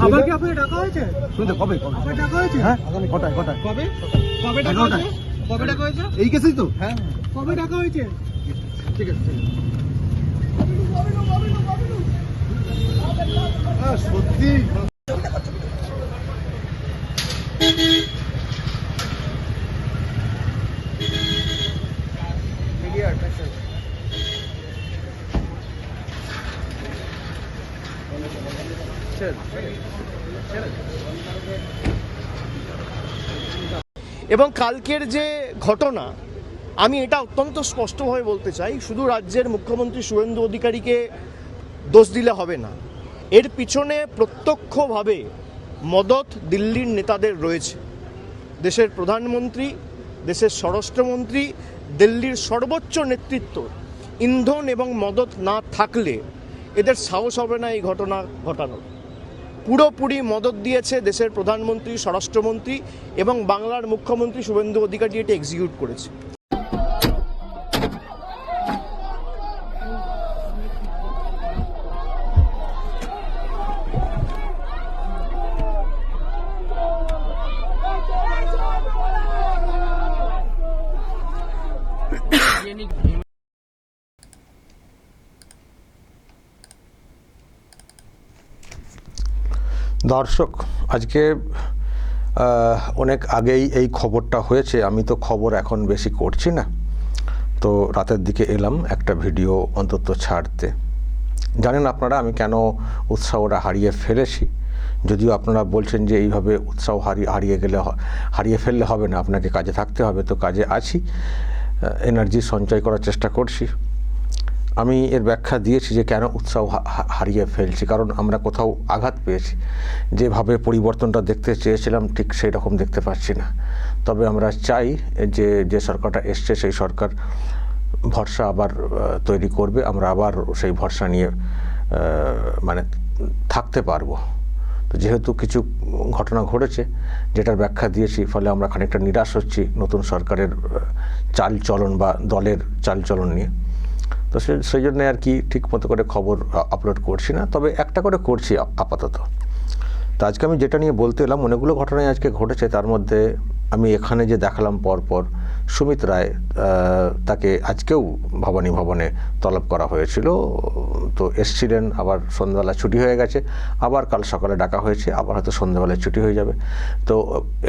আবার কি আপনাকে ডাকা হয়েছে? শুনতে কবে আপনাকে ডাকা হয়েছে? হ্যাঁ কটায় কবে কবে ডাকা হয়েছে? কবে ডাকা হয়েছে? এই কেসেই তো। হ্যাঁ কবে ডাকা হয়েছে? ঠিক আছে সত্যি এবং কালকের যে ঘটনা, আমি এটা অত্যন্ত স্পষ্টভাবে বলতে চাই, শুধু রাজ্যের মুখ্যমন্ত্রী শুভেন্দু অধিকারীকে দোষ দিলে হবে না। এর পিছনে প্রত্যক্ষভাবে মদত দিল্লির নেতাদের রয়েছে। দেশের প্রধানমন্ত্রী, দেশের স্বরাষ্ট্রমন্ত্রী, দিল্লির সর্বোচ্চ নেতৃত্ব ইন্ধন এবং মদত না থাকলে এদের সাহস হবে না এই ঘটনা ঘটানোর। পুরোপুরি মদত দিয়েছে দেশের প্রধানমন্ত্রী, স্বরাষ্ট্রমন্ত্রী এবং বাংলার মুখ্যমন্ত্রী শুভেন্দু অধিকারী এটা এক্সিকিউট করেছে। দর্শক, আজকে অনেক আগেই এই খবরটা হয়েছে। আমি তো খবর এখন বেশি করছি না, তো রাতের দিকে এলাম একটা ভিডিও অন্তত ছাড়তে। জানেন আপনারা আমি কেন উৎসাহটা হারিয়ে ফেলেছি? যদিও আপনারা বলছেন যে এইভাবে উৎসাহ হারিয়ে ফেললে হবে না, আপনাকে কাজে থাকতে হবে, তো কাজে আছি, এনার্জি সঞ্চয় করার চেষ্টা করছি। আমি এর ব্যাখ্যা দিয়েছি যে কেন উৎসাহ হারিয়ে ফেলছি। কারণ আমরা কোথাও আঘাত পেয়েছি, যেভাবে পরিবর্তনটা দেখতে চেয়েছিলাম ঠিক সেই রকম দেখতে পাচ্ছি না। তবে আমরা চাই যে সরকারটা এসছে সেই সরকার ভরসা আবার তৈরি করবে, আমরা আবার সেই ভরসা নিয়ে মানে থাকতে পারবো। তো যেহেতু কিছু ঘটনা ঘটেছে যেটার ব্যাখ্যা দিয়েছি, ফলে আমরা খানিকটা নিরাশ হচ্ছি নতুন সরকারের চালচলন বা দলের চালচলন নিয়ে। তো সেই জন্য আর কি ঠিক মতো করে খবর আপলোড করছি না, তবে একটা করে করছি আপাতত। তো আজকে আমি যেটা নিয়ে বলতে এলাম, অনেকগুলো ঘটনাই আজকে ঘটেছে। তার মধ্যে আমি এখানে যে দেখালাম পরপর সুমিত রায়, তাকে আজকেও ভবানী ভবনে তলব করা হয়েছিল। তো এসছিলেন, আবার সন্ধ্যাবেলা ছুটি হয়ে গেছে, আবার কাল সকালে ডাকা হয়েছে, আবার হয়তো সন্ধ্যাবেলায় ছুটি হয়ে যাবে। তো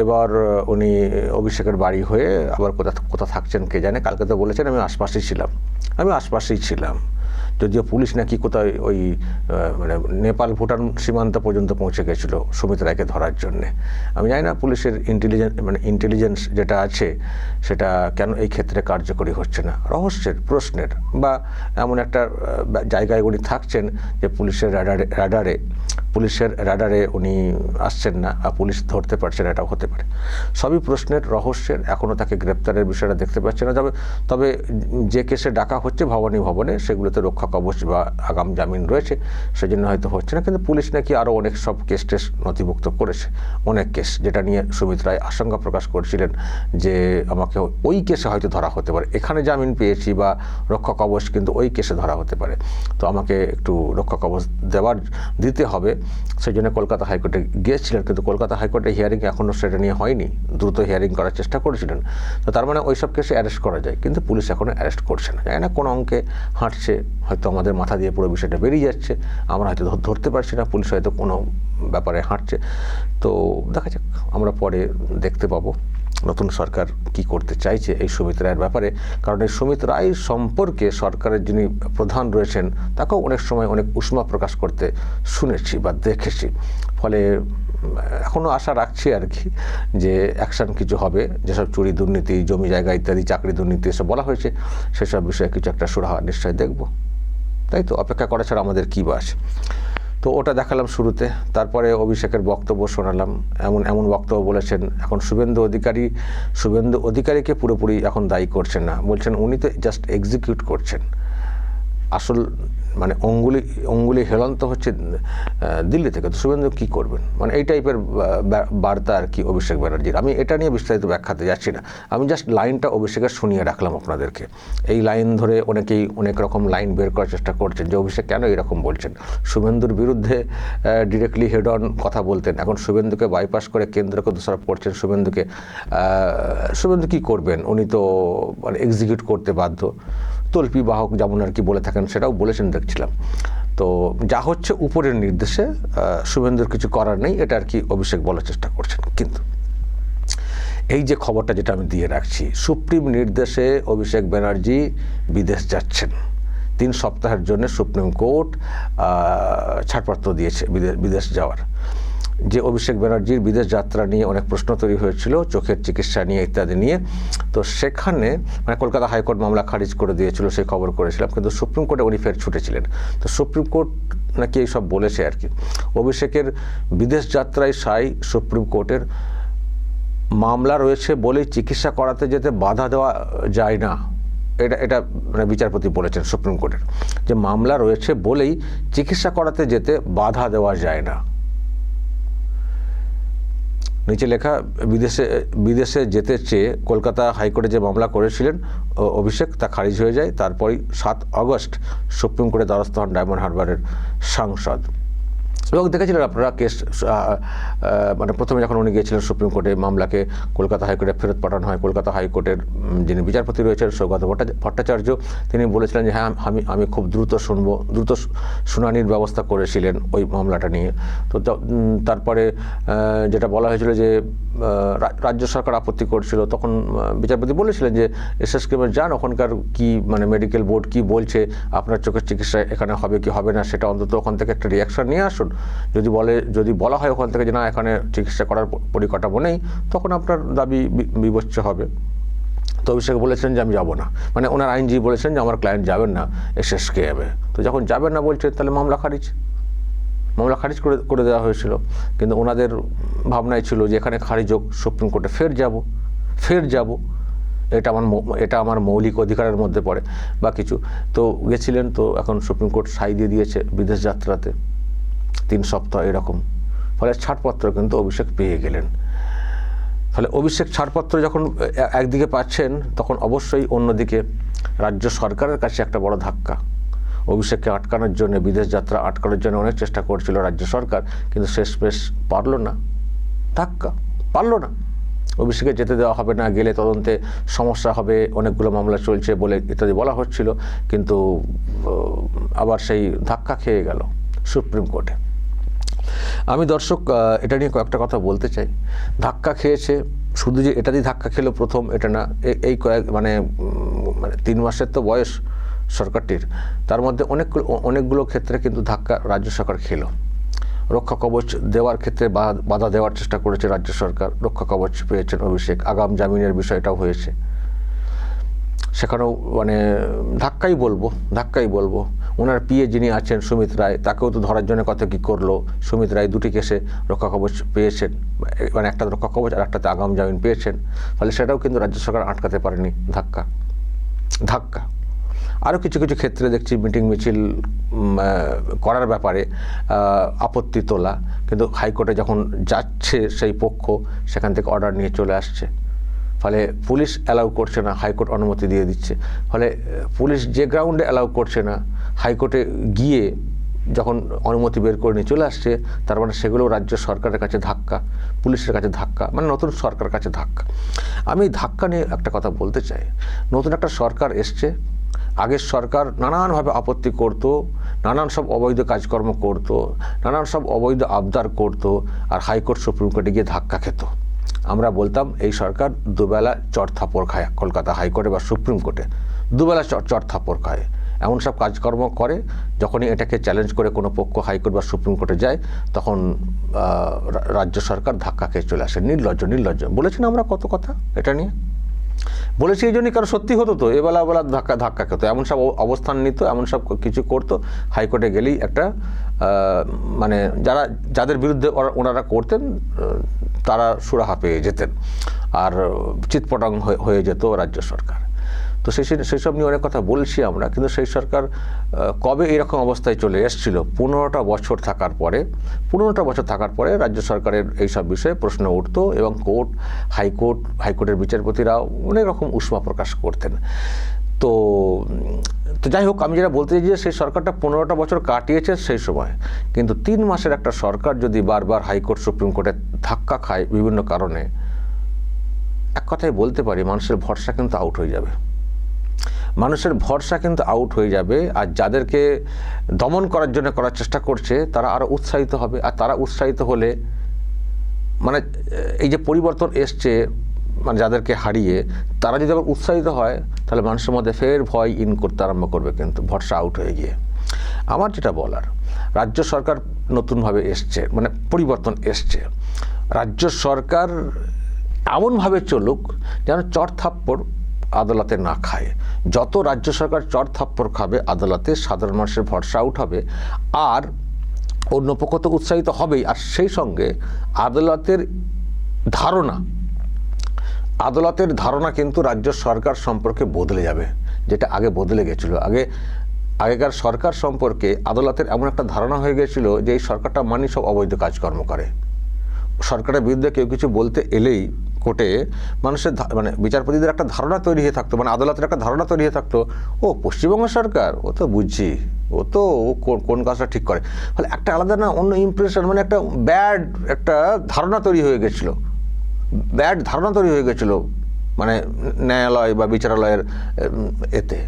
এবার উনি অভিষেকের বাড়ি হয়ে আবার কোথা থাকছেন কে জানে। কালকে তো বলেছেন আমি আশপাশেই ছিলাম, যদিও পুলিশ নাকি কোথায় ওই মানে নেপাল ভুটান সীমান্ত পর্যন্ত পৌঁছে গেছিলো সুমিত রায়কে ধরার জন্যে। আমি জানি না পুলিশের ইন্টেলিজেন্স যেটা আছে সেটা কেন এই ক্ষেত্রে কার্যকরী হচ্ছে না। রহস্যের, প্রশ্নের, বা এমন একটা জায়গায় উনি থাকছেন যে পুলিশের রাডারে উনি আসছেন না, পুলিশ ধরতে পারছে না, এটাও হতে পারে। সবই প্রশ্নের, রহস্যের। এখনও তাকে গ্রেপ্তারের বিষয়টা দেখতে পাচ্ছে না। তবে যে কেসে ডাকা হচ্ছে ভবানী ভবনে, সেগুলোতে রক্ষা কবচ বা আগাম জামিন রয়েছে, সেজন্য হয়তো হচ্ছে না। কিন্তু পুলিশ নাকি আরও অনেক সব কেস নথিভুক্ত করেছে, অনেক কেস, যেটা নিয়ে সুমিত রায় আশঙ্কা প্রকাশ করছিলেন যে আমাকে ওই কেসে হয়তো ধরা হতে পারে। এখানে জামিন পেয়েছি বা রক্ষা কবচ, কিন্তু ওই কেসে ধরা হতে পারে, তো আমাকে একটু রক্ষা কবচ দিতে হবে। সেই জন্য কলকাতা হাইকোর্টে গিয়েছিলেন, কিন্তু কলকাতা হাইকোর্টে হিয়ারিং এখনও সেটা নিয়ে হয়নি, দ্রুত হিয়ারিং করার চেষ্টা করেছিলেন। তো তার মানে ওই সব কেসে অ্যারেস্ট করা যায়, কিন্তু পুলিশ এখনও অ্যারেস্ট করছে না। জানি না কোন অঙ্কে হাঁটছে, হয়তো আমাদের মাথা দিয়ে পুরো বিষয়টা বেরিয়ে যাচ্ছে, আমরা হয়তো ধরতে পারছি না, পুলিশ হয়তো কোনো ব্যাপারে হাঁটছে। তো দেখা যাক, আমরা পরে দেখতে পাবো নতুন সরকার কি করতে চাইছে এই সুমিত রায়ের ব্যাপারে। কারণ এই সুমিত রায় সম্পর্কে সরকারের যিনি প্রধান রয়েছেন তাকেও অনেক সময় অনেক উষ্মা প্রকাশ করতে শুনেছি বা দেখেছি। ফলে এখনও আশা রাখছি আর কি যে অ্যাকশান কিছু হবে। যেসব চুরি, দুর্নীতি, জমি জায়গা ইত্যাদি, চাকরি দুর্নীতি এসব বলা হয়েছে, সেসব বিষয়ে কিছু একটা সুরাহা নিশ্চয়ই দেখব। তাই তো, অপেক্ষা করা ছাড়া আমাদের কী বাস। তো ওটা দেখালাম শুরুতে, তারপরে অভিষেকের বক্তব্য শোনালাম। এমন বক্তব্য বলেছেন, এখন শুভেন্দু অধিকারীকে পুরোপুরি এখন দায়ী করছেন না, বলছেন উনি তো জাস্ট এক্সিকিউট করছেন। আসল মানে অঙ্গুলি হেলন্ত হচ্ছে দিল্লি থেকে। তো শুভেন্দু কী করবেন, মানে এই টাইপের বার্তা আর কি অভিষেক ব্যানার্জির। আমি এটা নিয়ে বিস্তারিত ব্যাখ্যাতে যাচ্ছি না, আমি জাস্ট লাইনটা অভিষেকের শুনিয়ে রাখলাম আপনাদেরকে। এই লাইন ধরে অনেকেই অনেক রকম লাইন বের করার চেষ্টা করছেন যে অভিষেক কেন এরকম বলছেন। শুভেন্দুর বিরুদ্ধে ডিরেক্টলি হেড অন কথা বলতেন, এখন শুভেন্দুকে বাইপাস করে কেন্দ্রকে দোষারোপ করছেন শুভেন্দুকে। শুভেন্দু কী করবেন, উনি তো মানে এক্সিকিউট করতে বাধ্য, তল্পি বাহক যেমন আর কি বলে থাকেন সেটাও বলেছেন দেখছিলাম। তো যা হচ্ছে উপরের নির্দেশে, শুভেন্দুর কিছু করার নেই, এটা আর কি অভিষেক বলার চেষ্টা করছেন। কিন্তু এই যে খবরটা যেটা আমি দিয়ে রাখছি, সুপ্রিম নির্দেশে অভিষেক ব্যানার্জি বিদেশ যাচ্ছেন। 3 সপ্তাহের জন্য সুপ্রিম কোর্ট ছাড়পত্র দিয়েছে বিদেশ যাওয়ার। যে অভিষেক ব্যানার্জির বিদেশ যাত্রা নিয়ে অনেক প্রশ্ন তৈরি হয়েছিল, চোখের চিকিৎসা নিয়ে ইত্যাদি নিয়ে, তো সেখানে মানে কলকাতা হাইকোর্ট মামলা খারিজ করে দিয়েছিল, সেই খবর করেছিলাম। কিন্তু সুপ্রিম কোর্টে উনি ফের ছুটেছিলেন। তো সুপ্রিম কোর্ট নাকি এইসব বলেছে আর কি। অভিষেকের বিদেশ যাত্রায় সাই সুপ্রিম কোর্টের মামলা রয়েছে বলেই চিকিৎসা করাতে যেতে বাধা দেওয়া যায় না, এটা মানে বিচারপতি বলেছেন সুপ্রিম কোর্টের, যে মামলা রয়েছে বলেই চিকিৎসা করাতে যেতে বাধা দেওয়া যায় না। নিচে লেখা, বিদেশে যেতে চেয়ে কলকাতা হাইকোর্টে যে মামলা করেছিলেন অভিষেক, তা খারিজ হয়ে যায়। তারপরই 7 আগস্ট সুপ্রিম কোর্টে দ্বারস্থ হন ডায়মন্ড হারবারের সাংসদ। এবং দেখেছিলেন আপনারা কেস, মানে প্রথমে যখন উনি গিয়েছিলেন সুপ্রিম কোর্টে, মামলাকে কলকাতা হাইকোর্টে ফেরত পাঠানো হয়। কলকাতা হাইকোর্টের যিনি বিচারপতি রয়েছেন সৌগত ভট্টাচার্য, তিনি বলেছিলেন যে হ্যাঁ আমি খুব দ্রুত শুনানির ব্যবস্থা করেছিলেন ওই মামলাটা নিয়ে। তো তারপরে যেটা বলা হয়েছিল যে রাজ্য সরকার আপত্তি করছিল, তখন বিচারপতি বলেছিলেন যে এসএসকেএমে যান, ওখানকার কি মানে মেডিকেল বোর্ড কি বলছে, আপনার চোখের চিকিৎসা এখানে হবে কি হবে না সেটা অন্তত ওখান থেকে একটা রিয়াকশন নিয়ে আসুন। যদি বলা হয় ওখান থেকে যে না এখানে চিকিৎসা করার পরিকাঠামো নেই, তখন আপনার দাবি বিবেচ্য হবে। তো অভিষেক বলেছেন যে আমি যাব না, মানে ওনার আইনজীবী বলেছেন যে আমার ক্লায়েন্ট যাবেন না এসএসকেএমে। তো যখন যাবেন না বলছে, তাহলে মামলা খারিজ করে দেওয়া হয়েছিল। কিন্তু ওনাদের ভাবনাই ছিল যে এখানে খারিজ হোক, সুপ্রিম কোর্টে ফের যাব, এটা আমার মৌলিক অধিকারের মধ্যে পড়ে বা কিছু। তো গেছিলেন, তো এখন সুপ্রিম কোর্ট সাই দিয়ে দিয়েছে বিদেশ যাত্রাতে 3 সপ্তাহ এরকম। ফলে ছাড়পত্র কিন্তু অভিষেক পেয়ে গেলেন। ফলে অভিষেক ছাড়পত্র যখন একদিকে পাচ্ছেন, তখন অবশ্যই অন্যদিকে রাজ্য সরকারের কাছে একটা বড় ধাক্কা। অভিষেককে আটকানোর জন্য, বিদেশ যাত্রা আটকানোর জন্য অনেক চেষ্টা করছিল রাজ্য সরকার, কিন্তু শেষমেশ পারল না, অভিষেকে যেতে দেওয়া হবে না, গেলে তদন্তে সমস্যা হবে, অনেকগুলো মামলা চলছে বলে ইত্যাদি বলা হচ্ছিল। কিন্তু আবার সেই ধাক্কা খেয়ে গেল সুপ্রিম কোর্টে। আমি দর্শক এটা নিয়ে কয়েকটা কথা বলতে চাই। ধাক্কা খেয়েছে, শুধু যে এটা দিয়ে ধাক্কা খেলো প্রথম এটা না, এই মানে 3 মাসের তো বয়স সরকারটির, তার মধ্যে অনেকগুলো ক্ষেত্রে কিন্তু ধাক্কা রাজ্য সরকার খেলো। রক্ষা কবচ দেওয়ার ক্ষেত্রে বাধা দেওয়ার চেষ্টা করেছে রাজ্য সরকার, রক্ষা কবচ পেয়েছেন অভিষেক। আগাম জামিনের বিষয়টাও হয়েছে, সেখানেও মানে ধাক্কাই বলবো। ওনার পিএ যিনি আছেন সুমিত রায়, তাকেও তো ধরার জন্য কত কী করলো। সুমিত রায় 2টি কেসে রক্ষা কবচ পেয়েছেন, মানে একটা রক্ষা কবচ আর একটাতে আগাম জামিন পেয়েছেন। ফলে সেটাও কিন্তু রাজ্য সরকার আটকাতে পারেনি। ধাক্কা আরও কিছু ক্ষেত্রে দেখছি মিটিং মিছিল করার ব্যাপারে আপত্তি তোলা, কিন্তু হাইকোর্টে যখন যাচ্ছে সেই পক্ষ, সেখান থেকে অর্ডার নিয়ে চলে আসছে। ফলে পুলিশ অ্যালাউ করছে না, হাইকোর্ট অনুমতি দিয়ে দিচ্ছে। ফলে পুলিশ যে গ্রাউন্ডে অ্যালাউ করছে না, হাইকোর্টে গিয়ে যখন অনুমতি বের করে নিয়ে চলে আসছে, তার মানে সেগুলো রাজ্য সরকারের কাছে ধাক্কা, পুলিশের কাছে ধাক্কা, মানে নতুন সরকারের কাছে ধাক্কা। আমি ধাক্কা নিয়ে একটা কথা বলতে চাই। নতুন একটা সরকার এসছে, আগের সরকার নানানভাবে আপত্তি করতো, নানান সব অবৈধ কাজকর্ম করতো, নানান সব অবৈধ আবদার করতো, আর হাইকোর্ট সুপ্রিম কোর্টে গিয়ে ধাক্কা খেত। আমরা বলতাম এই সরকার দুবেলা চড়থাপ্পড় খায়, কলকাতা হাইকোর্টে বা সুপ্রিম কোর্টে দুবেলা চড়থাপ্পড় খায়। এমন সব কাজকর্ম করে, যখনই এটাকে চ্যালেঞ্জ করে কোনো পক্ষ হাইকোর্ট বা সুপ্রিম কোর্টে যায়, তখন রাজ্য সরকার ধাক্কা খেয়ে চলে আসে। নির্লজ্জ বলেছি না আমরা কত কথা এটা নিয়ে বলেছি, এই জন্যই কারণ সত্যি হতো তো, এবেলা ধাক্কা খেতো, এমন সব অবস্থান নিত, এমন সব কিছু করতো। হাইকোর্টে গেলেই একটা মানে যাদের বিরুদ্ধে ওনারা করতেন তারা সুরাহা পেয়ে যেতেন, আর চিৎপটাং হয়ে যেত রাজ্য সরকার। তো সেসব নিয়ে অনেক কথা বলছি আমরা, কিন্তু সেই সরকার কবে এরকম অবস্থায় চলে এসেছিল? 15টা বছর থাকার পরে রাজ্য সরকারের এইসব বিষয়ে প্রশ্ন উঠতো এবং হাইকোর্টের বিচারপতিরা অনেক রকম উষ্মা প্রকাশ করতেন। তো যাই হোক, আমি যেটা বলতে চাই যে সেই সরকারটা 15টা বছর কাটিয়েছে সেই সময়, কিন্তু 3 মাসের একটা সরকার যদি বারবার হাইকোর্ট সুপ্রিম কোর্টে ধাক্কা খায় বিভিন্ন কারণে, এক কথায় বলতে পারি মানুষের ভরসা কিন্তু আউট হয়ে যাবে। আর যাদেরকে দমন করার জন্য করার চেষ্টা করছে তারা আরও উৎসাহিত হবে, আর তারা উৎসাহিত হলে মানে এই যে পরিবর্তন এসছে, মানে যাদেরকে হারিয়ে তারা যদি আবার উৎসাহিত হয় তাহলে মানুষের মধ্যে ফের ভয় ইন করতে আরম্ভ করবে, কিন্তু ভরসা আউট হয়ে গিয়ে। আমার যেটা বলার, রাজ্য সরকার নতুনভাবে এসছে, মানে পরিবর্তন এসছে, রাজ্য সরকার এমনভাবে চলুক যেন চড়-থাপ্পড় আদালতে না খায়। যত রাজ্য সরকার চড়-থাপ্পড় খাবে আদালতে, সাধারণ মানুষের ভরসা আউট হবে, আর অন্য পক্ষ তো উৎসাহিত হবেই, আর সেই সঙ্গে আদালতের ধারণা কিন্তু রাজ্য সরকার সম্পর্কে বদলে যাবে, যেটা আগে বদলে গেছিল। আগেকার সরকার সম্পর্কে আদালতের এমন একটা ধারণা হয়ে গেছিল যে এই সরকারটা মানে সব অবৈধ কাজকর্ম করে। সরকারের বিরুদ্ধে কেউ কিছু বলতে এলেই কোর্টে মানুষের মানে বিচারপতিদের একটা ধারণা তৈরি হয়ে থাকতো, মানে আদালতের একটা ধারণা তৈরি হয়ে থাকতো, ও পশ্চিমবঙ্গ সরকার, ও তো বুঝছি, ও তো কোন কাজটা ঠিক করে। ফলে একটা আলাদা না অন্য ইমপ্রেশন, মানে একটা ব্যাড একটা ধারণা তৈরি হয়ে গেছিলো মানে ন্যায়ালয় বা বিচারালয়ের এতে।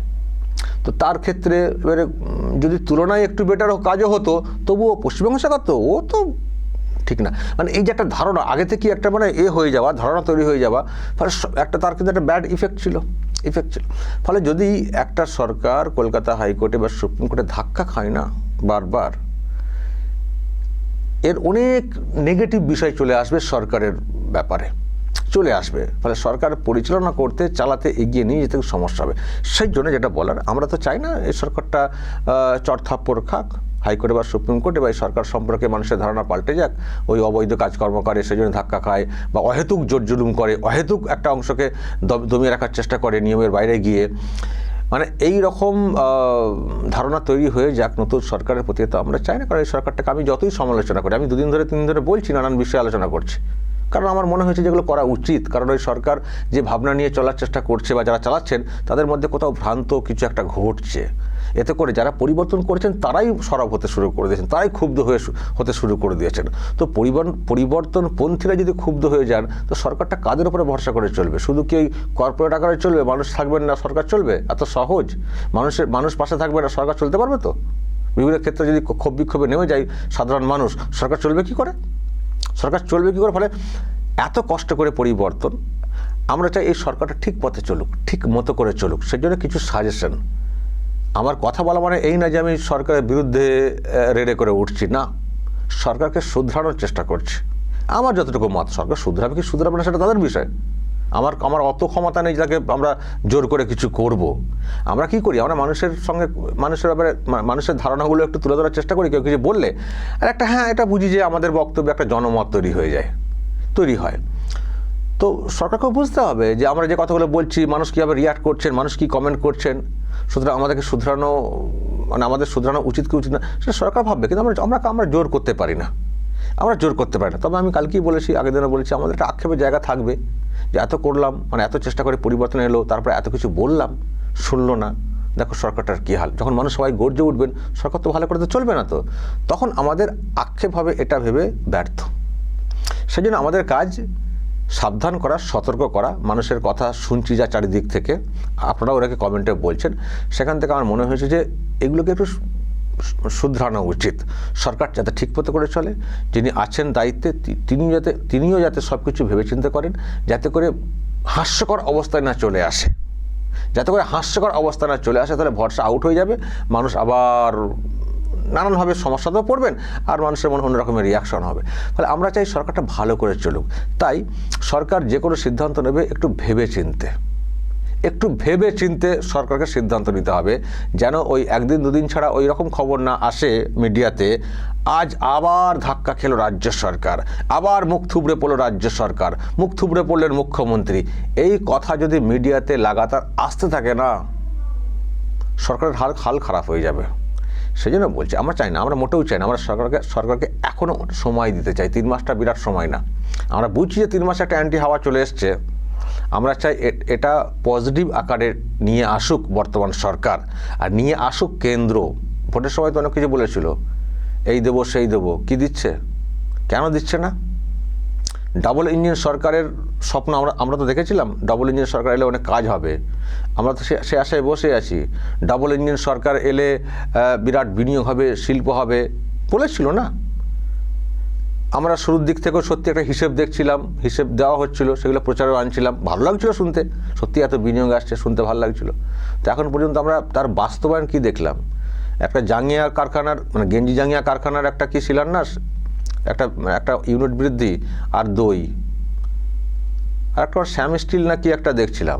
তো তার ক্ষেত্রে এবারে যদি তুলনায় একটু বেটার কাজও হতো, তবুও পশ্চিমবঙ্গ সরকার তো ও তো ঠিক না, মানে এই যে একটা ধারণা আগে থেকে একটা মানে হয়ে যাওয়া, ধারণা তৈরি হয়ে যাওয়া, ফলে একটা তার কিন্তু একটা ব্যাড ইফেক্ট ছিল। ফলে যদি একটা সরকার কলকাতা হাইকোর্টে বা সুপ্রিম কোর্টে ধাক্কা খায় না বারবার, এর অনেক নেগেটিভ বিষয় চলে আসবে সরকারের ব্যাপারে, ফলে সরকার পরিচালনা করতে, চালাতে, এগিয়ে নিয়ে যেতে সমস্যা হবে। সেই জন্য যেটা বলার, আমরা তো চাই না এই সরকারটা চড়-থাপ্পড় খাক হাইকোর্টে বা সুপ্রিম কোর্টে, বা এই সরকার সম্পর্কে মানুষের ধারণা পাল্টে যাক, ওই অবৈধ কাজকর্ম করে সেই জন্য ধাক্কা খায়, বা অহেতুক জোর জুলুম করে, অহেতুক একটা অংশকে দমিয়ে রাখার চেষ্টা করে নিয়মের বাইরে গিয়ে, মানে এই রকম ধারণা তৈরি হয়ে যাক নতুন সরকারের প্রতি। তো আমরা চাই না, কারণ এই সরকারটাকে আমি যতই সমালোচনা করি, আমি 3 দিন ধরে বলছি, নানান বিষয়ে আলোচনা করছি, কারণ আমার মনে হয়েছে যেগুলো করা উচিত। কারণ ওই সরকার যে ভাবনা নিয়ে চলার চেষ্টা করছে বা যারা চালাচ্ছেন তাদের মধ্যে কোথাও ভ্রান্ত কিছু একটা ঘটছে। এতে করে যারা পরিবর্তন করেছেন তারাই সরব হতে শুরু করে দিয়েছেন, তারাই ক্ষুব্ধ হতে শুরু করে দিয়েছেন। তো পরিবর্তনপন্থীরা যদি ক্ষুব্ধ হয়ে যান, তো সরকারটা কাদের উপরে ভরসা করে চলবে? শুধু কি ওই কর্পোরেট আকারে চলবে, মানুষ থাকবেন না সরকার চলবে? এত সহজ? মানুষ পাশে থাকবে না সরকার চলতে পারবে? তো বিভিন্ন ক্ষেত্রে যদি ক্ষোভ বিক্ষোভে নেমে যায় সাধারণ মানুষ, সরকার চলবে কি করে? ফলে এত কষ্ট করে পরিবর্তন, আমরা চাই এই সরকারটা ঠিক পথে চলুক, ঠিক মতো করে চলুক। সেজন্য কিছু সাজেশন। আমার কথা বলা মানে এই না যে আমি সরকারের বিরুদ্ধে রেড়ে করে উঠছি, না, সরকারকে শুধরানোর চেষ্টা করছি। আমার যতটুকু মত, সরকার শুধরাবে কি শুধরাবে না সেটা তাদের বিষয়। আমার অত ক্ষমতা নেই যাকে আমরা জোর করে কিছু করব। আমরা কি করি, আমরা মানুষের সঙ্গে, মানুষের ব্যাপারে, মানুষের ধারণাগুলো একটু তুলে ধরার চেষ্টা করি। কেউ কিছু বললে আর একটা এটা বুঝি যে আমাদের বক্তব্যে একটা জনমত তৈরি হয়। তো সরকারকেও বুঝতে হবে যে আমরা যে কথাগুলো বলছি মানুষ কীভাবে রিয়াক্ট করছেন, মানুষ কী কমেন্ট করছেন। সুতরাং আমাদেরকে শুধরানো, মানে আমাদের শুধরানো উচিত কি উচিত না সেটা সরকার ভাববে, কিন্তু আমরা জোর করতে পারি না। তবে আমি কালকেই বলেছি, আগের দিনে বলেছি, আমাদের একটা আক্ষেপের জায়গা থাকবে যে এত করলাম, মানে এত চেষ্টা করে পরিবর্তন এলো, তারপরে এত কিছু বললাম, শুনলো না, দেখো সরকারটার কী হাল। যখন মানুষ সবাই গর্জে উঠবেন, সরকার তো ভালো করে তো চলবে না, তো তখন আমাদের আক্ষেপ হবে এটা ভেবে ব্যর্থ। সেই জন্য আমাদের কাজ সাবধান করা, সতর্ক করা। মানুষের কথা শুনছি যা চারিদিক থেকে, আপনারা ওনাকে কমেন্টে বলছেন, সেখান থেকে আমার মনে হয়েছে যে এগুলোকে একটু শুধরানো উচিত। সরকার যাতে ঠিক মতো করে চলে, যিনি আছেন দায়িত্বে তিনিও যাতে সব কিছু ভেবেচিন্তে করেন, যাতে করে হাস্যকর অবস্থায় না চলে আসে। তাহলে ভরসা আউট হয়ে যাবে, মানুষ আবার নানানভাবে সমস্যাতেও পড়বেন, আর মানুষের মনে অন্য রকমের রিয়াকশন হবে। ফলে আমরা চাই সরকারটা ভালো করে চলুক। তাই সরকার যে কোনো সিদ্ধান্ত নেবে একটু ভেবে চিনতে, একটু ভেবে চিন্তে সরকারকে সিদ্ধান্ত নিতে হবে, যেন ওই একদিন দুদিন ছাড়া ওই রকম খবর না আসে মিডিয়াতে আজ আবার ধাক্কা খেলো রাজ্য সরকার, আবার মুখ থুবড়ে পড়লো রাজ্য সরকার, মুখ থুবড়ে পড়লেন মুখ্যমন্ত্রী। এই কথা যদি মিডিয়াতে লাগাতার আসতে থাকে না, সরকারের হাল খারাপ হয়ে যাবে। সেই জন্য বলছি, আমরা চাই না, আমরা মোটেও চাই না, আমরা সরকারকে এখনও সময় দিতে চাই। 3 মাসটা বিরাট সময় না। আমরা বুঝছি যে 3 মাসে একটা অ্যান্টি হাওয়া চলে এসছে। আমরা চাই এটা পজিটিভ আকারে নিয়ে আসুক বর্তমান সরকার, আর নিয়ে আসুক কেন্দ্র। ভোটের সময় তো অনেক কিছু বলেছিল, এই দেবো সেই দেবো, কি দিচ্ছে, কেন দিচ্ছে না? ডাবল ইঞ্জিন সরকারের স্বপ্ন আমরা তো দেখেছিলাম, ডাবল ইঞ্জিন সরকার এলে অনেক কাজ হবে। আমরা তো সে আশায় বসে আছি। ডাবল ইঞ্জিন সরকার এলে বিরাট বিনিয়োগ হবে, শিল্প হবে, বলেছিল না? আমরা শুরুর দিক থেকেও সত্যি একটা হিসেব দেখছিলাম, হিসেব দেওয়া হচ্ছিল, সেগুলো প্রচারেও আনছিলাম, ভালো লাগছিল শুনতে, সত্যি এত বিনিয়োগ আসছে, শুনতে ভালো লাগছিল। তো এখন পর্যন্ত আমরা তার বাস্তবায়ন কি দেখলাম? একটা জাঙ্গিয়া কারখানার, মানে গেঞ্জি জাঙ্গিয়া কারখানার একটা কি শিলান্যাস, একটা ইউনিট বৃদ্ধি, আর দই, আর একটা শ্যাম স্টিল না কি একটা দেখছিলাম,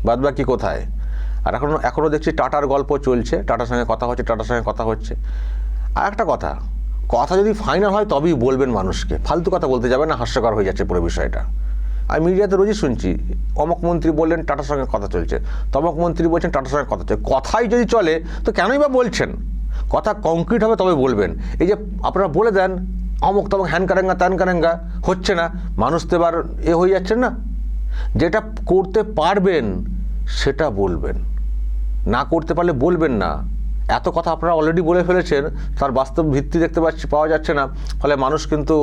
বাদ বাকি কোথায়? আর এখনও দেখছি টাটার গল্প চলছে, টাটার সঙ্গে কথা হচ্ছে। আর একটা কথা যদি ফাইনাল হয় তবেই বলবেন মানুষকে, ফালতু কথা বলতে যাবে না, হাস্যকর হয়ে যাচ্ছে পুরো বিষয়টা। আমি মিডিয়াতে রোজই শুনছি, অমুক মন্ত্রী বললেন টাটার সঙ্গে কথা চলছে, তমক মন্ত্রী বলছেন টাটার সঙ্গে কথা চলছে। কথাই যদি চলে তো কেনই বা বলছেন? কথা কংক্রিট হবে তবে বলবেন। এই যে আপনারা বলে দেন অমুক তমক হ্যান কারেঙ্গা ত্যান কারেঙ্গা, হচ্ছে না, মানুষ তো এবার হয়ে যাচ্ছেন না। যেটা করতে পারবেন সেটা বলবেন, না করতে পারলে বলবেন না। এত কথা আপনারা অলরেডি বলে ফেলেছেন, তার বাস্তব ভিত্তি পাওয়া যাচ্ছে না, ফলে মানুষ কিন্তু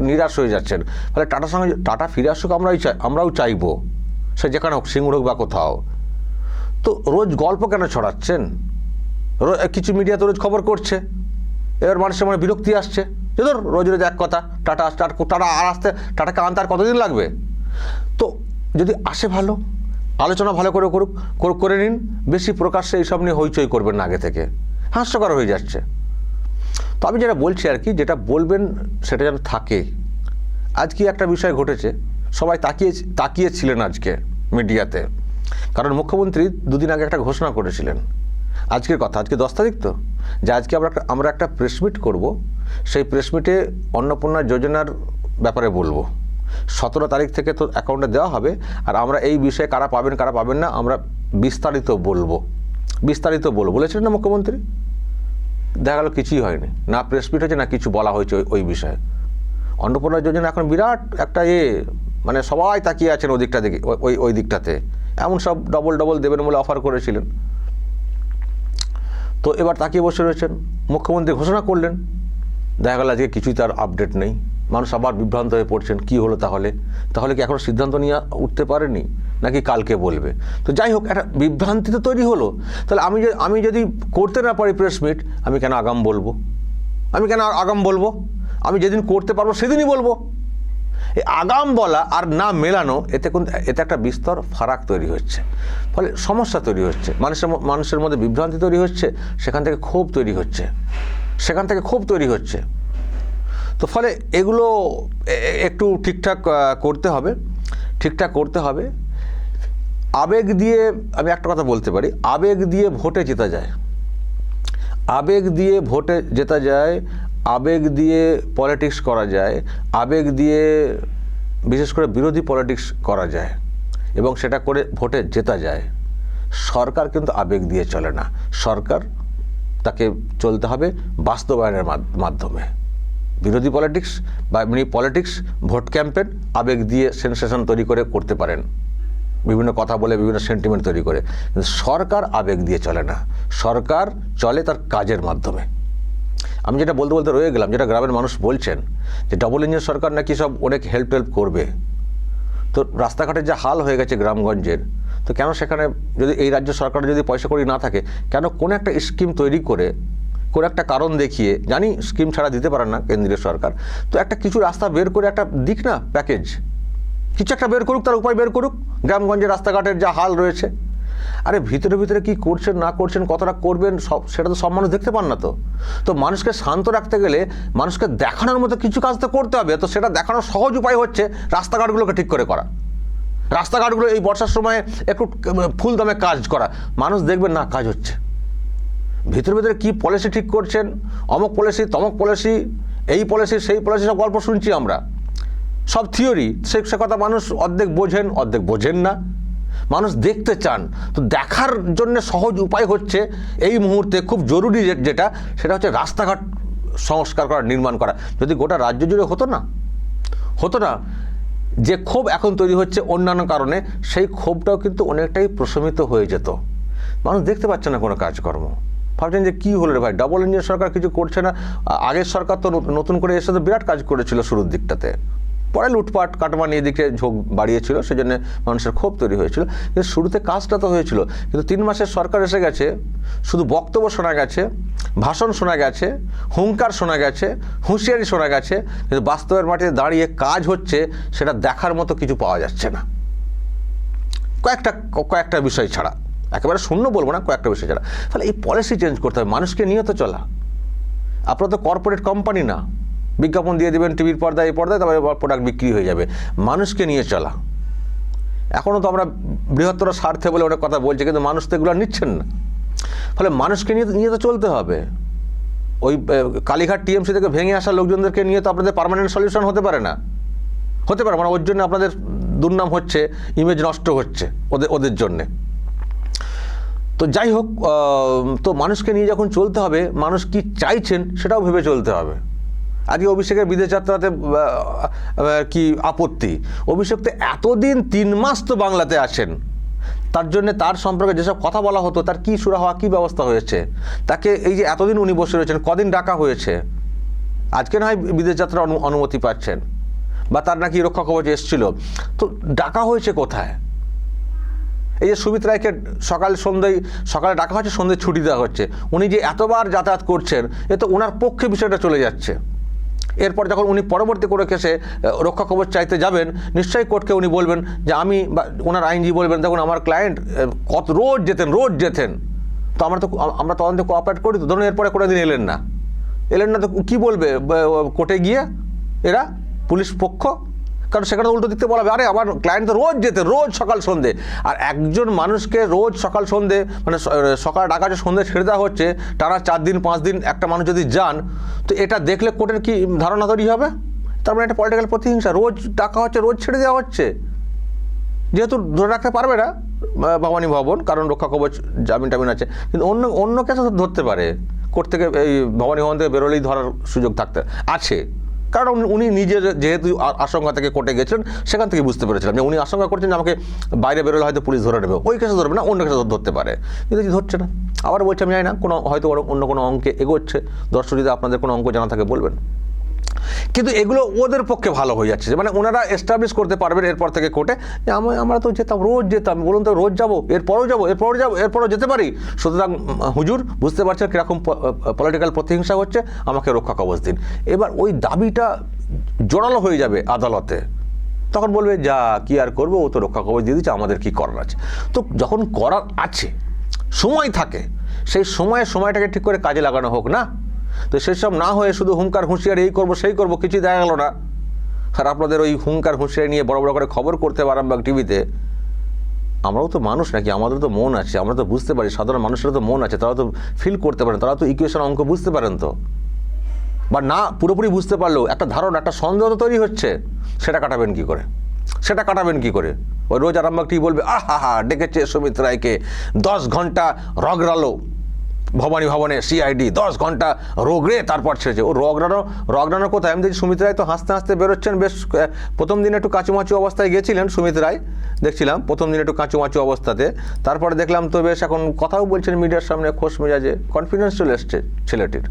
নিরাশ হয়ে যাচ্ছেন। ফলে টাটা ফিরে আসুক আমরাও চাইবো, সে যেখানে হোক, সিঙ্গুর হোক বা কোথাও। তো রোজ গল্প কেন ছড়াচ্ছেন? কিছু মিডিয়া তো রোজ খবর করছে, এবার মানুষের মনে বিরক্তি আসছে যে ধর রোজ এক কথা, টাটা আর আসতে, টাটাকে আনতে আর কতদিন লাগবে? তো যদি আসে ভালো, আলোচনা ভালো করে নিন, বেশি প্রকাশ্যে এইসব নিয়ে হইচই করবেন না, আগে থেকে হাস্যকর হয়ে যাচ্ছে। তো আমি যেটা বলছি আর কি, যেটা বলবেন সেটা যেন থাকে। আজকে একটা বিষয় ঘটেছে, সবাই তাকিয়েছিলেন আজকে মিডিয়াতে, কারণ মুখ্যমন্ত্রী 2 দিন আগে একটা ঘোষণা করেছিলেন। আজকের কথা, আজকে 10 তারিখ তো, যে আজকে আমরা একটা প্রেস মিট করবো। সেই প্রেস মিটে অন্নপূর্ণা যোজনার ব্যাপারে বলবো। 17 তারিখ থেকে তো অ্যাকাউন্টে দেওয়া হবে, আর আমরা এই বিষয়ে কারা পাবেন না আমরা বিস্তারিত বলবো বলেছিলেন না মুখ্যমন্ত্রী? দেখা গেল কিছুই হয়নি, না প্রেস মিট হয়েছে, না কিছু বলা হয়েছে ওই বিষয়ে। অন্নপূর্ণা যোজনা এখন বিরাট একটা মানে সবাই তাকিয়ে আছেন ওই দিকটাতে, এমন সব ডবল দেবেন বলে অফার করেছিলেন। তো এবার তাকিয়ে বসে রয়েছেন, মুখ্যমন্ত্রী ঘোষণা করলেন, দেখা গেল আজকে কিছুই তার আপডেট নেই। মানুষ আবার বিভ্রান্ত হয়ে পড়ছেন, কি হলো তাহলে কি এখনো সিদ্ধান্ত নিয়ে উঠতে পারেনি, নাকি কালকে বলবে? তো যাই হোক, একটা বিভ্রান্তি তো তৈরি হলো। তাহলে আমি যদি করতে না পারি প্রেস মিট, আমি কেন আগাম বলবো? আমি যেদিন করতে পারবো সেদিনই বলবো। এই আগাম বলা আর না মেলানো, এতে একটা বিস্তর ফারাক তৈরি হচ্ছে, ফলে সমস্যা তৈরি হচ্ছে, মানুষের মধ্যে বিভ্রান্তি তৈরি হচ্ছে, সেখান থেকে ক্ষোভ তৈরি হচ্ছে। তো ফলে এগুলো একটু ঠিকঠাক করতে হবে। আবেগ দিয়ে, আমি একটা কথা বলতে পারি, আবেগ দিয়ে ভোটে জেতা যায়, আবেগ দিয়ে পলিটিক্স করা যায়, আবেগ দিয়ে বিশেষ করে বিরোধী পলিটিক্স করা যায়, এবং সেটা করে ভোটে জেতা যায়। সরকার কিন্তু আবেগ দিয়ে চলে না, সরকার তাকে চলতে হবে বাস্তবায়নের মাধ্যমে। বিরোধী পলিটিক্স বা এমনি পলিটিক্স, ভোট ক্যাম্পেন আবেগ দিয়ে সেন্সেশন তৈরি করতে পারেন, বিভিন্ন কথা বলে, বিভিন্ন সেন্টিমেন্ট তৈরি করে। কিন্তু সরকার আবেগ দিয়ে চলে না, সরকার চলে তার কাজের মাধ্যমে। আমি যেটা বলতে রয়ে গেলাম, যেটা গ্রামের মানুষ বলছেন যে ডাবল ইঞ্জিন সরকার নাকি সব অনেক হেল্প করবে। তো রাস্তাঘাটের যা হাল হয়ে গেছে গ্রামগঞ্জের, তো কেন সেখানে যদি এই রাজ্য সরকারের যদি পয়সা কড়ি না থাকে, কেন কোনো একটা স্কিম তৈরি করে, কোনো একটা কারণ দেখিয়ে, জানি স্কিম ছাড়া দিতে পারেন না কেন্দ্রীয় সরকার, তো কিছু রাস্তা বের করে একটা দিক না, প্যাকেজ কিছু একটা বের করুক, তার উপায় বের করুক। গ্রামগঞ্জের রাস্তাঘাটের যা হাল রয়েছে, আরে ভিতরে কি করছেন না করছেন, কতটা করবেন, সেটা তো সব মানুষ দেখতে পান না। তো মানুষকে শান্ত রাখতে গেলে মানুষকে দেখানোর মতো কিছু কাজ তো করতে হবে। তো সেটা দেখানোর সহজ উপায় হচ্ছে রাস্তাঘাটগুলোকে ঠিক করে করা। রাস্তাঘাটগুলো এই বর্ষার সময় একটু ফুল দামে কাজ করা, মানুষ দেখবেন না কাজ হচ্ছে। ভিতরে ভিতরে কী পলিসি ঠিক করছেন, অমুক পলিসি তমক পলিসি, এই পলিসি সেই পলিসি, সব গল্প শুনছি আমরা, সব থিওরি। সে কথা মানুষ অর্ধেক বোঝেন অর্ধেক বোঝেন না, মানুষ দেখতে চান। তো দেখার জন্য সহজ উপায় হচ্ছে এই মুহূর্তে খুব জরুরি যেটা, সেটা হচ্ছে রাস্তাঘাট সংস্কার করা, নির্মাণ করা। যদি গোটা রাজ্য জুড়ে হতো না, যে ক্ষোভ এখন তৈরি হচ্ছে অন্যান্য কারণে, সেই ক্ষোভটাও কিন্তু অনেকটাই প্রশমিত হয়ে যেত। মানুষ দেখতে পাচ্ছে না কোনো কাজকর্ম, ভাবছেন যে কী হলো রে ভাই, ডাবল ইঞ্জিন সরকার কিছু করছে না। আগের সরকার তো নতুন করে এসে তো বিরাট কাজ করেছিল শুরুর দিকটাতে, পরে লুটপাট কাটমানি এদিকে ঝোঁক বাড়িয়েছিল, সেই জন্য মানুষের ক্ষোভ তৈরি হয়েছিল। কিন্তু শুরুতে কাজটা তো হয়েছিল। কিন্তু 3 মাসের সরকার এসে গেছে, শুধু বক্তব্য শোনা গেছে, ভাষণ শোনা গেছে, হুঙ্কার শোনা গেছে, হুঁশিয়ারি শোনা গেছে, কিন্তু বাস্তবের মাটিতে দাঁড়িয়ে কাজ হচ্ছে সেটা দেখার মতো কিছু পাওয়া যাচ্ছে না। কয়েকটা বিষয় ছাড়া, একেবারে শূন্য বলবো না, কয়েকটা বিষয় ছাড়া। তাহলে এই পলিসি চেঞ্জ করতে হবে, মানুষকে নিয়ে তো চলা। আপনারা তো কর্পোরেট কোম্পানি না, বিজ্ঞাপন দিয়ে দেবেন টিভির পর্দায়, এই পর্দায়, তারপরে প্রোডাক্ট বিক্রি হয়ে যাবে। মানুষকে নিয়ে চলা। এখনও তো আমরা বৃহত্তর স্বার্থে বলে অনেক কথা বলছি, কিন্তু মানুষ তো এগুলো নিচ্ছেন না। ফলে মানুষকে নিয়ে তো চলতে হবে। ওই কালীঘাট টিএমসি থেকে ভেঙে আসা লোকজনদেরকে নিয়ে তো আপনাদের পার্মানেন্ট সলিউশন হতে পারে না, মানে ওর জন্য আপনাদের দুর্নাম হচ্ছে, ইমেজ নষ্ট হচ্ছে ওদের জন্যে। তো যাই হোক, তো মানুষকে নিয়ে যখন চলতে হবে, মানুষ কি চাইছেন সেটাও ভেবে চলতে হবে। আজকে অভিষেকের বিদেশ যাত্রাতে কি আপত্তি? অভিষেক তো এতদিন 3 মাস তো বাংলাতে আছেন, তার জন্য তার সম্পর্কে যেসব কথা বলা হতো তার কী সুরাহা, কী ব্যবস্থা হয়েছে? তাকে এই যে এতদিন উনি বসে রয়েছেন, কদিন ডাকা হয়েছে? আজকে না হয় বিদেশ যাত্রার অনুমতি পাচ্ছেন, বা তার নাকি রক্ষা কবচ এসেছিল, তো ডাকা হয়েছে কোথায়? এই যে সুমিত রায়কে সকালে ডাকা হচ্ছে, সন্ধ্যায় ছুটি দেওয়া হচ্ছে। উনি যে এতবার যাতায়াত করছেন, এ তো ওনার পক্ষে বিষয়টা চলে যাচ্ছে। এরপর যখন উনি পরবর্তী কোনো কেসে রক্ষা কবচ চাইতে যাবেন, নিশ্চয়ই কোর্টকে উনি বলবেন যে আমি, বা ওনার আইনজীবী বলবেন, দেখুন আমার ক্লায়েন্ট রোজ যেতেন, তো আমরা তদন্তে কোঅপারেট করি। তো ধরুন এরপরে কোনো দিন এলেন না, তো কী বলবে কোর্টে গিয়ে এরা, পুলিশ পক্ষ? কারণ সেখানে উল্টো দিকতে বলা হবে, আরে আমার ক্লায়েন্ট তো রোজ সকাল সন্ধে। আর একজন মানুষকে রোজ সকাল সন্ধে, মানে সকাল ডাকা হচ্ছে, সন্ধে ছেড়ে দেওয়া হচ্ছে, টানা 4 দিন 5 দিন একটা মানুষ যদি যান, তো এটা দেখলে কোর্টের কি ধারণা তৈরি হবে? তার মানে একটা পলিটিক্যাল প্রতিহিংসা। রোজ ডাকা হচ্ছে, রোজ ছেড়ে দেওয়া হচ্ছে, যেহেতু ধরে রাখতে পারবে না ভবানী ভবন, কারণ রক্ষা কবচ জামিন আছে। কিন্তু অন্য কেসে ধরতে পারে, কোর্ট থেকে এই ভবানী ভবন থেকে বেরোলেই ধরার সুযোগ থাকতে আছে। কারণ উনি নিজে যেহেতু আশঙ্কা থেকে কোর্টে গেছিলেন, সেখান থেকে বুঝতে পেরেছিলাম যে উনি আশঙ্কা করছেন যে আমাকে বাইরে বেরোলে হয়তো পুলিশ ধরে নেবে, ওই কেসে ধরবে না, অন্য কেসে ধরতে পারে। কিন্তু ধরছে না। আবার বলছে আমি জানি না, হয়তো অন্য কোনো অঙ্কে এগোচ্ছে। দর্শক যদি আপনাদের কোনো অঙ্ক জানা থাকে বলবেন। কিন্তু এগুলো ওদের পক্ষে ভালো হয়ে যাচ্ছে, মানে ওনারা এস্টাবলিশ করতে পারবেন এরপর থেকে কোর্টে যে আমরা তো রোজ যেতাম, বলুন তো রোজ যাবো, এরপরও যেতে পারি। সুতরাং হুজুর বুঝতে পারছেন কীরকম পলিটিক্যাল প্রতিহিংসা হচ্ছে, আমাকে রক্ষা কবচ দিন। এবার ওই দাবিটা জোরালো হয়ে যাবে আদালতে, তখন বলবে যা কি আর করবো, ও তো রক্ষা কবচ দিয়ে দিচ্ছে, আমাদের কি করার আছে? তো যখন করার আছে, সময় থাকে, সেই সময়টাকে ঠিক করে কাজে লাগানো হোক না। তো সেসব না হয়ে শুধু হুঙ্কার হুঁশিয়ারি, এই করবো সেই করবো, কিছুই দেখা গেল না। আর আপনাদের ওই হুঙ্কার হুঁশিয়ারি নিয়ে বড় করে খবর করতে আরামবাগ টিভিতে। আমরাও তো মানুষ নাকি, আমাদের তো মন আছে, আমরা তো বুঝতে পারি, সাধারণ মানুষের তো মন আছে, তারা তো ফিল করতে পারেন, তারা তো ইকুয়েশন অঙ্ক বুঝতে পারেন। তো বা না পুরোপুরি বুঝতে পারলেও একটা ধারণা, একটা সন্দেহ তো তৈরি হচ্ছে, সেটা কাটাবেন কি করে? ওই রোজ আরামবাগ টিভি বলবে আহা ডেকেছে সুমিত রায়কে, 10 ঘন্টা রগড়ালো ভবানী ভবনে সিআইডি, 10 ঘন্টা রোগড়ে তারপর ছেড়েছে। ও রগড়ানো কোথায়? আমি দেখছি সুমিত রায় তো হাসতে বেরোচ্ছেন। বেশ প্রথম দিন একটু কাঁচুমাচু অবস্থায় গেছিলেন সুমিত রায়, দেখছিলাম প্রথম দিন একটু কাঁচুমাচু অবস্থাতে। তারপরে দেখলাম তো বেশ এখন কথাও বলছেন মিডিয়ার সামনে, খোশ মেজাজে, কনফিডেন্স চলে এসছে ছেলেটির।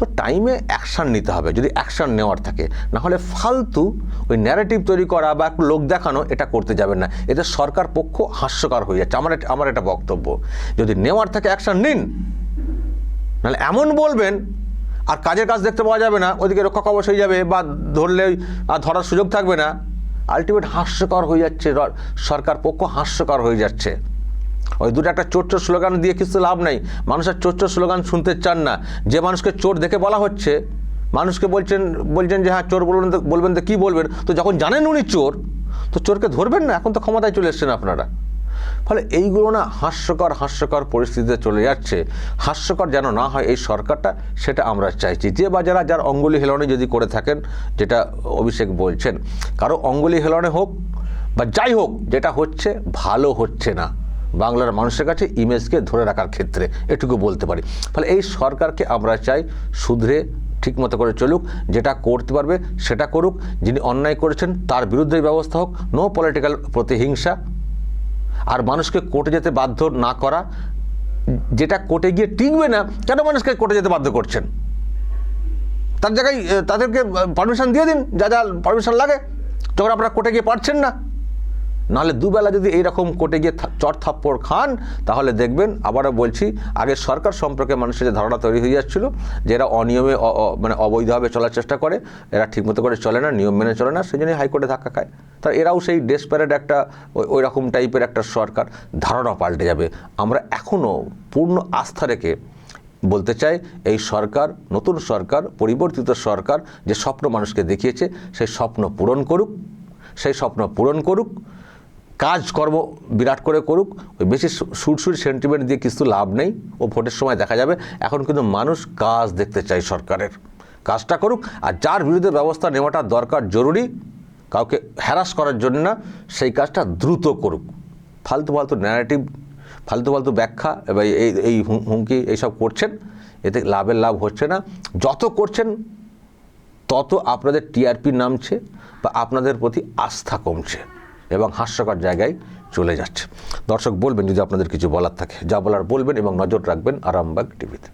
তো টাইমে অ্যাকশান নিতে হবে যদি অ্যাকশান নেওয়ার থাকে, না হলে ফালতু ওই ন্যারেটিভ তৈরি করা বা একটু লোক দেখানো, এটা করতে যাবেন না। এতে সরকার পক্ষ হাস্যকর হয়ে যাচ্ছে। আমার এটা বক্তব্য, যদি নেওয়ার থাকে অ্যাকশান নিন, নাহলে এমন বলবেন আর কাজের কাজ দেখতে পাওয়া যাবে না, ওইদিকে রক্ষা কবচ হয়ে যাবে, বা ধরলে আর ধরার সুযোগ থাকবে না। আলটিমেট হাস্যকর হয়ে যাচ্ছে, সরকার পক্ষ হাস্যকর হয়ে যাচ্ছে। ওই দুটো একটা চোর স্লোগান দিয়ে কিছু লাভ নেই। মানুষের চোর স্লোগান শুনতে চান না। যে মানুষকে চোর দেখে বলা হচ্ছে, মানুষকে বলছেন যে হ্যাঁ চোর বলবেন তো কী বলবেন? তো যখন জানেন উনি চোর, তো চোরকে ধরবেন না, এখন তো ক্ষমতায় চলে এসছেন আপনারা। ফলে এইগুলো না হাস্যকর পরিস্থিতিতে চলে যাচ্ছে। হাস্যকর যেন না হয় এই সরকারটা, সেটা আমরা চাইছি। যে বা যার অঙ্গুলি হেলনে যদি করে থাকেন, যেটা অভিষেক বলছেন, কারো অঙ্গুলি হেলনে হোক বা যাই হোক, যেটা হচ্ছে ভালো হচ্ছে না বাংলার মানুষের কাছে ইমেজকে ধরে রাখার ক্ষেত্রে, এটুকু বলতে পারি। ফলে এই সরকারকে আমরা চাই শুধরে ঠিকমতো করে চলুক, যেটা করতে পারবে সেটা করুক, যিনি অন্যায় করেছেন তার বিরুদ্ধে ব্যবস্থা হোক, নো পলিটিক্যাল প্রতিহিংসা, আর মানুষকে কোর্টে যেতে বাধ্য না করা। যেটা কোর্টে গিয়ে টিকবে না, কেন মানুষকে কোর্টে যেতে বাধ্য করছেন? তার জায়গায় তাদেরকে পারমিশন দিয়ে দিন, যা পারমিশন লাগে, যখন আপনারা কোর্টে গিয়ে পারছেন না। নাহলে দুবেলা যদি এইরকম কোর্টে গিয়ে চট থাপ্পড় খান, তাহলে দেখবেন, আবারও বলছি, আগে সরকার সম্পর্কে মানুষের যে ধারণা তৈরি হয়ে যাচ্ছিল যে এরা অনিয়মে মানে অবৈধভাবে চলার চেষ্টা করে, এরা ঠিকমতো করে চলে না, নিয়ম মেনে চলে না, সেই জন্যই হাইকোর্টে ধাক্কা খায়। তা এরাও সেই ডেসপারেট একটা ওই রকম টাইপের একটা সরকার, ধারণা পাল্টে যাবে। আমরা এখনও পূর্ণ আস্থা রেখে বলতে চাই, এই সরকার, নতুন সরকার, পরিবর্তিত সরকার যে স্বপ্ন মানুষকে দেখিয়েছে, সেই স্বপ্ন পূরণ করুক, কাজকর্ম বিরাট করে করুক। ওই বেশি সুরসুরি সেন্টিমেন্ট দিয়ে কিছু লাভ নেই, ও ভোটের সময় দেখা যাবে। এখন কিন্তু মানুষ কাজ দেখতে চাই, সরকারের কাজটা করুক, আর যার বিরুদ্ধে ব্যবস্থা নেওয়াটা দরকার, জরুরি, কাউকে হ্যারাস করার জন্য না, সেই কাজটা দ্রুত করুক। ফালতু ন্যারেটিভ, ফালতু ব্যাখ্যা এবং এই হুমকি এইসব করছেন, এতে লাভ হচ্ছে না। যত করছেন তত আপনাদের টিআরপি নামছে বা আপনাদের প্রতি আস্থা কমছে এবং হাস্যকর জায়গায় চলে যাচ্ছে। দর্শক বলবেন যদি আপনাদের কিছু বলার থাকে, যা বলার বলবেন এবং নজর রাখবেন আরামবাগ টিভিতে।